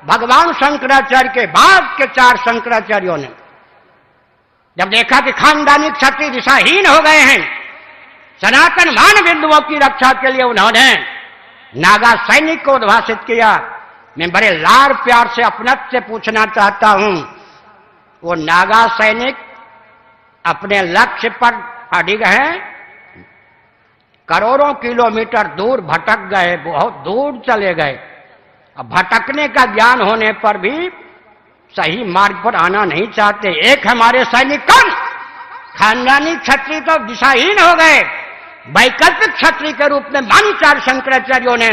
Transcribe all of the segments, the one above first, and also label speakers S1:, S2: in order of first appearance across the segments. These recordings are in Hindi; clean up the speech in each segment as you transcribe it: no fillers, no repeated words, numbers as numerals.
S1: भगवान शंकराचार्य के बाद के 4 शंकराचार्यों ने जब देखा कि खानदानी क्षत्रिय दिशाहीन हो गए हैं, सनातन मान बिंदुओं की रक्षा के लिए उन्होंने नागा सैनिक को उद्भाषित किया। मैं बड़े लाड़ प्यार से अपनत से पूछना चाहता हूं, वो नागा सैनिक अपने लक्ष्य पर अडिग हैं, करोड़ों किलोमीटर दूर भटक गए, बहुत दूर चले गए। अब भटकने का ज्ञान होने पर भी सही मार्ग पर आना नहीं चाहते। एक हमारे सैनिक कौन, खानदानी क्षत्रिय तो दिशाहीन हो गए, वैकल्पिक क्षत्रिय के रूप में मान 4 शंकराचार्यों ने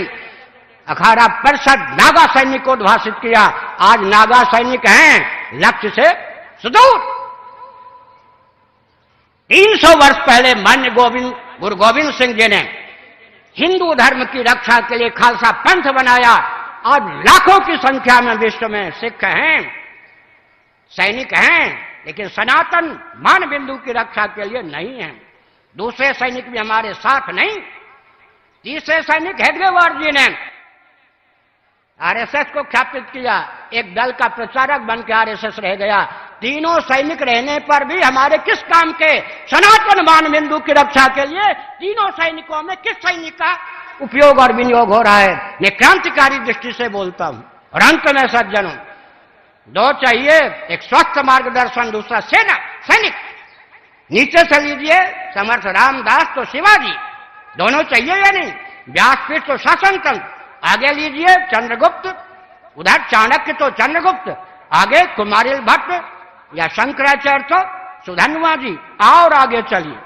S1: अखाड़ा परिषद नागा सैनिक को उद्भाषित किया। आज नागा सैनिक हैं लक्ष्य से सुदूर। 300 वर्ष पहले मान्य गुरु गोविंद सिंह जी ने हिंदू धर्म की रक्षा के लिए खालसा पंथ बनाया। आज लाखों की संख्या में विश्व में सिख हैं, सैनिक हैं, लेकिन सनातन मान बिंदु की रक्षा के लिए नहीं है। दूसरे सैनिक भी हमारे साथ नहीं। तीसरे सैनिक हेडगेवार जी ने आरएसएस को ख्यापित किया, एक दल का प्रचारक बन के आरएसएस रह गया। तीनों सैनिक रहने पर भी हमारे किस काम के, सनातन मान बिंदु की रक्षा के लिए तीनों सैनिकों में किस सैनिक का उपयोग और विनियोग हो रहा है? मैं क्रांतिकारी दृष्टि से बोलता हूं। और अंत में सज्जनों, 2 चाहिए, एक स्वस्थ मार्गदर्शन, दूसरा सेना सैनिक। नीचे से लीजिए समर्थ रामदास तो शिवाजी, दोनों चाहिए या नहीं? व्यासपीठ तो शासन तंत्र, आगे लीजिए चंद्रगुप्त, उधर चाणक्य तो चंद्रगुप्त, आगे कुमारिल भट्ट या शंकराचार्य तो सुधन्वा जी, और आगे चलिए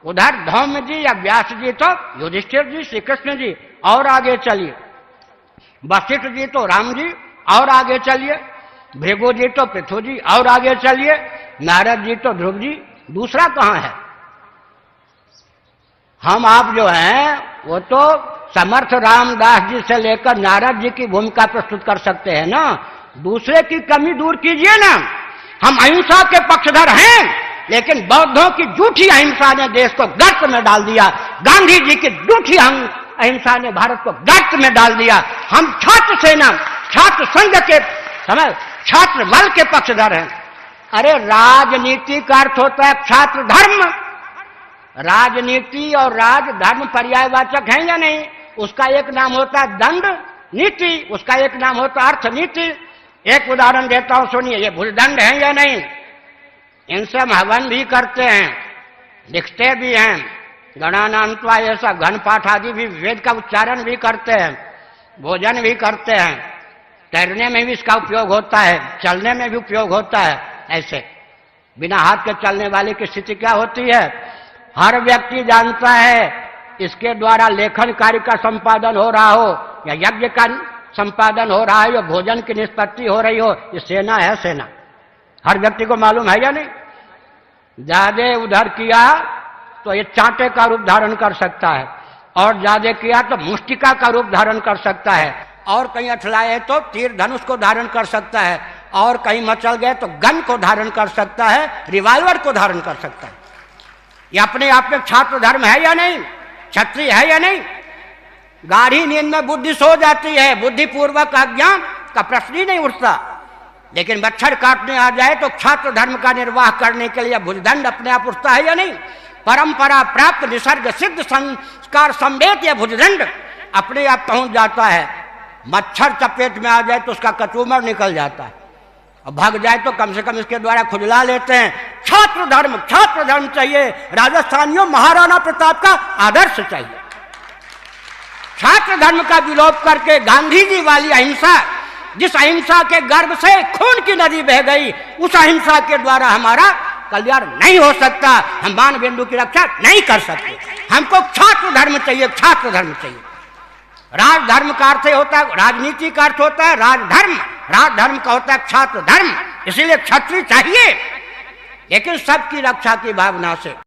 S1: उधर धौम्य जी या व्यास जी तो युधिष्ठिर जी, श्री कृष्ण जी, और आगे चलिए वशिष्ठ जी तो राम जी, और आगे चलिए भृगु जी तो पृथु जी, और आगे चलिए नारद जी तो ध्रुव जी। दूसरा कहां है? हम आप जो हैं वो तो समर्थ रामदास जी से लेकर नारद जी की भूमिका प्रस्तुत कर सकते हैं ना। दूसरे की कमी दूर कीजिए ना। हम अहिंसा के पक्षधर हैं, लेकिन बौद्धों की झूठी अहिंसा ने देश को गर्त में डाल दिया। गांधी जी की झूठी अहिंसा ने भारत को गर्त में डाल दिया। हम छात्र सेना, छात्र संघ के समय छात्र बल के पक्षधर हैं। अरे राजनीति का अर्थ होता है छात्र धर्म। राजनीति और राजधर्म पर्यायवाचक हैं या नहीं? उसका एक नाम होता है दंड नीति, उसका एक नाम होता है अर्थनीति। एक उदाहरण देता हूं, सुनिए। ये भूलदंड है या नहीं? इनसे हम हवन भी करते हैं, लिखते भी हैं, गणानान्त्वा ऐसा घन पाठ आदि भी, वेद का उच्चारण भी करते हैं, भोजन भी करते हैं, तैरने में भी इसका उपयोग होता है, चलने में भी उपयोग होता है। ऐसे बिना हाथ के चलने वाले की स्थिति क्या होती है? हर व्यक्ति जानता है इसके द्वारा लेखन कार्य का संपादन हो रहा हो या यज्ञ का संपादन हो रहा है या भोजन की निष्पत्ति हो रही हो, ये सेना है। सेना हर व्यक्ति को मालूम है या नहीं? ज्यादा उधर किया तो ये चांटे का रूप धारण कर सकता है, और ज्यादा किया तो मुष्टिका का रूप धारण कर सकता है, और कहीं अठलाए तो तीर धनुष को धारण कर सकता है, और कहीं मचल गए तो गन को धारण कर सकता है, रिवॉल्वर को धारण कर सकता है। ये अपने आप में छात्र धर्म है या नहीं? क्षत्रिय है या नहीं? गाढ़ी नींद में बुद्धि सो जाती है, बुद्धिपूर्वक अज्ञान का प्रश्न ही नहीं उठता। लेकिन मच्छर काटने आ जाए तो छात्र धर्म का निर्वाह करने के लिए भुजदंड अपने आप उठता है या नहीं? परंपरा प्राप्त निसर्ग सिद्ध संस्कार संवेद या भुजदंड अपने आप पहुंच जाता है। मच्छर चपेट में आ जाए तो उसका कचूमर निकल जाता है, और भाग जाए तो कम से कम इसके द्वारा खुजला लेते हैं। छात्र धर्म चाहिए। राजस्थानियों, महाराणा प्रताप का आदर्श चाहिए। छात्र धर्म का विलोप करके गांधी जी वाली अहिंसा, जिस अहिंसा के गर्भ से खून की नदी बह गई, उस अहिंसा के द्वारा हमारा कल्याण नहीं हो सकता। हम मान बिंदु की रक्षा नहीं कर सकते। हमको छात्र धर्म चाहिए, छात्र धर्म चाहिए। राजधर्म का अर्थ होता है, राजनीति का अर्थ होता है राजधर्म, राजधर्म का होता है छात्र धर्म। इसीलिए क्षत्रिय चाहिए, लेकिन सबकी रक्षा की भावना से।